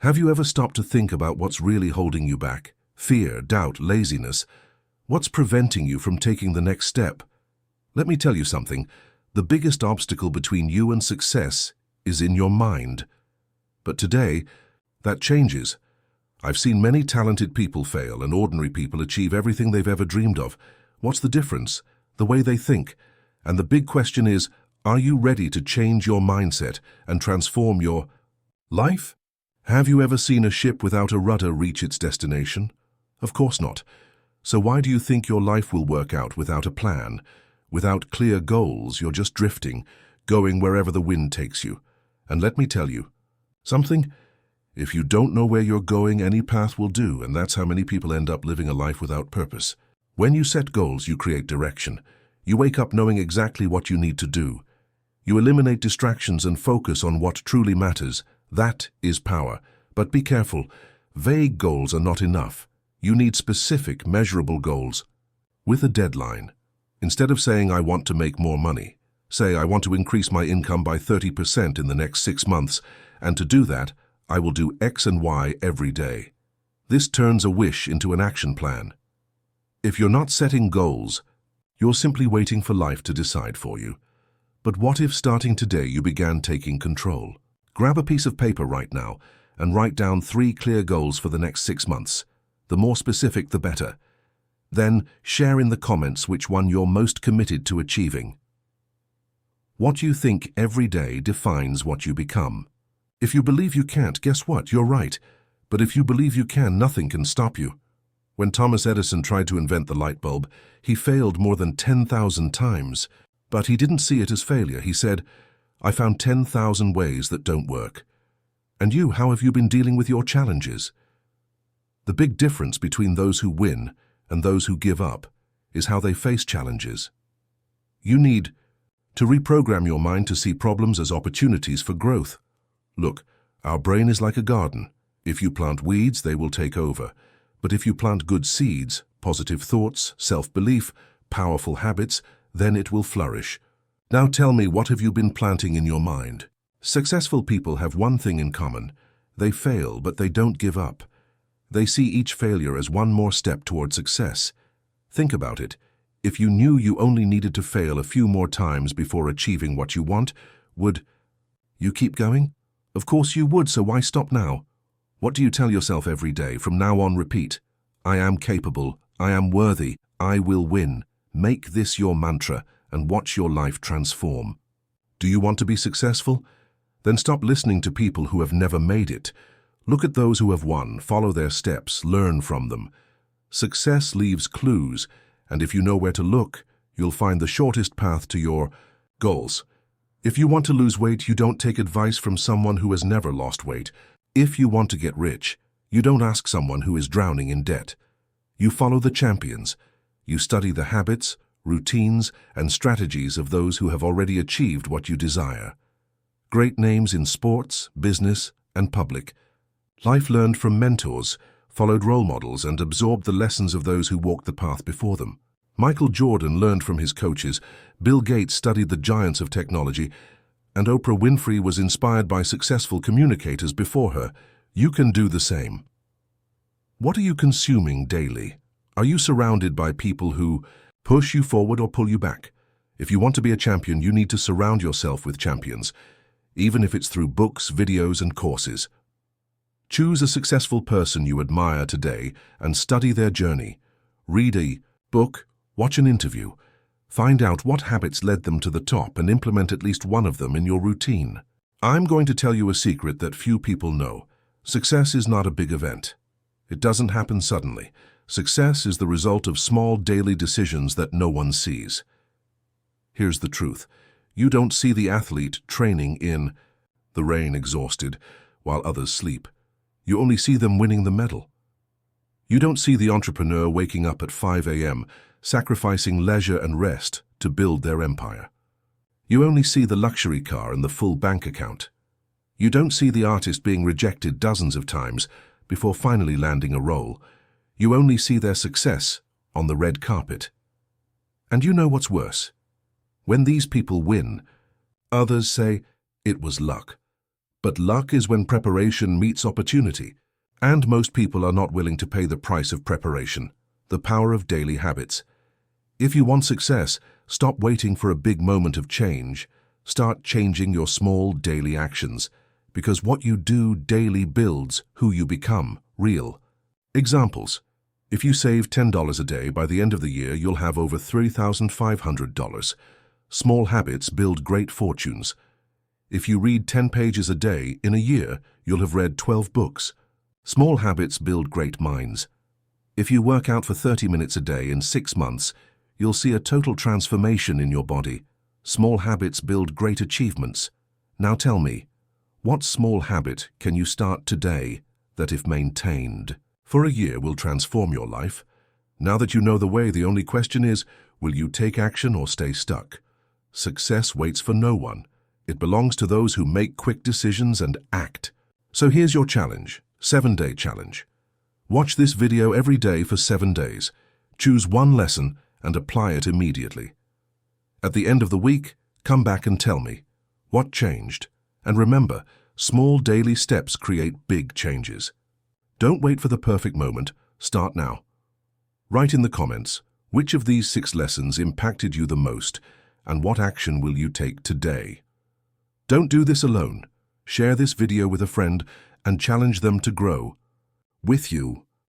Have you ever stopped to think about what's really holding you back? Fear, doubt, laziness. What's preventing you from taking the next step? Let me tell you something. The biggest obstacle between you and success is in your mind. But today, that changes. I've seen many talented people fail and ordinary people achieve everything they've ever dreamed of. What's the difference? The way they think. And the big question is, are you ready to change your mindset and transform your life? Have you ever seen a ship without a rudder reach its destination? Of course not. So why do you think your life will work out without a plan? Without clear goals, you're just drifting, going wherever the wind takes you. And let me tell you something. If you don't know where you're going, any path will do, and that's how many people end up living a life without purpose. When you set goals, you create direction. You wake up knowing exactly what you need to do. You eliminate distractions and focus on what truly matters. That is power. But be careful. Vague goals are not enough. You need specific, measurable goals with a deadline. Instead of saying, I want to make more money, say, I want to increase my income by 30% in the next 6 months, and to do that, I will do X and Y every day. This turns a wish into an action plan. If you're not setting goals, you're simply waiting for life to decide for you. But what if starting today you began taking control? Grab a piece of paper right now and write down 3 clear goals for the next 6 months. The more specific, the better. Then share in the comments which one you're most committed to achieving. What you think every day defines what you become. If you believe you can't, guess what? You're right. But if you believe you can, nothing can stop you. When Thomas Edison tried to invent the light bulb, he failed more than 10,000 times. But he didn't see it as failure. He said, I found 10,000 ways that don't work. And you, how have you been dealing with your challenges? The big difference between those who win and those who give up is how they face challenges. You need to reprogram your mind to see problems as opportunities for growth. Look, our brain is like a garden. If you plant weeds, they will take over. But if you plant good seeds, positive thoughts, self-belief, powerful habits, then it will flourish. Now tell me, what have you been planting in your mind? Successful people have one thing in common. They fail, but they don't give up. They see each failure as one more step toward success. Think about it. If you knew you only needed to fail a few more times before achieving what you want, would you keep going? Of course you would, so why stop now? What do you tell yourself every day? From now on, repeat. I am capable. I am worthy. I will win. Make this your mantra and watch your life transform. Do you want to be successful? Then stop listening to people who have never made it. Look at those who have won, follow their steps, learn from them. Success leaves clues, and if you know where to look, you'll find the shortest path to your goals. If you want to lose weight, you don't take advice from someone who has never lost weight. If you want to get rich, you don't ask someone who is drowning in debt. You follow the champions. You study the habits, routines, and strategies of those who have already achieved what you desire. Great names in sports, business, and public. Life learned from mentors, followed role models, and absorbed the lessons of those who walked the path before them. Michael Jordan learned from his coaches, Bill Gates studied the giants of technology, and Oprah Winfrey was inspired by successful communicators before her. You can do the same. What are you consuming daily? Are you surrounded by people who push you forward or pull you back? If you want to be a champion, you need to surround yourself with champions, even if it's through books, videos, and courses. Choose a successful person you admire today and study their journey. Read a book, watch an interview. Find out what habits led them to the top and implement at least one of them in your routine. I'm going to tell you a secret that few people know. Success is not a big event. It doesn't happen suddenly. Success is the result of small daily decisions that no one sees. Here's the truth. You don't see the athlete training in the rain exhausted while others sleep. You only see them winning the medal. You don't see the entrepreneur waking up at 5 a.m., sacrificing leisure and rest to build their empire. You only see the luxury car and the full bank account. You don't see the artist being rejected dozens of times before finally landing a role. You only see their success on the red carpet. And you know what's worse? When these people win, others say, it was luck. But luck is when preparation meets opportunity. And most people are not willing to pay the price of preparation, the power of daily habits. If you want success, stop waiting for a big moment of change. Start changing your small daily actions, because what you do daily builds who you become, real. Examples. If you save $10 a day, by the end of the year you'll have over $3,500. Small habits build great fortunes. If you read 10 pages a day, in a year you'll have read 12 books. Small habits build great minds. If you work out for 30 minutes a day, in 6 months, you'll see a total transformation in your body. Small habits build great achievements. Now tell me, what small habit can you start today that, if maintained for a year, will transform your life? Now that you know the way, the only question is, will you take action or stay stuck? Success waits for no one. It belongs to those who make quick decisions and act. So here's your challenge, 7-day challenge. Watch this video every day for 7 days. Choose one lesson and apply it immediately. At the end of the week, come back and tell me what changed. And remember, small daily steps create big changes. Don't wait for the perfect moment. Start now. Write in the comments, which of these 6 lessons impacted you the most, and what action will you take today? Don't do this alone. Share this video with a friend and challenge them to grow with you.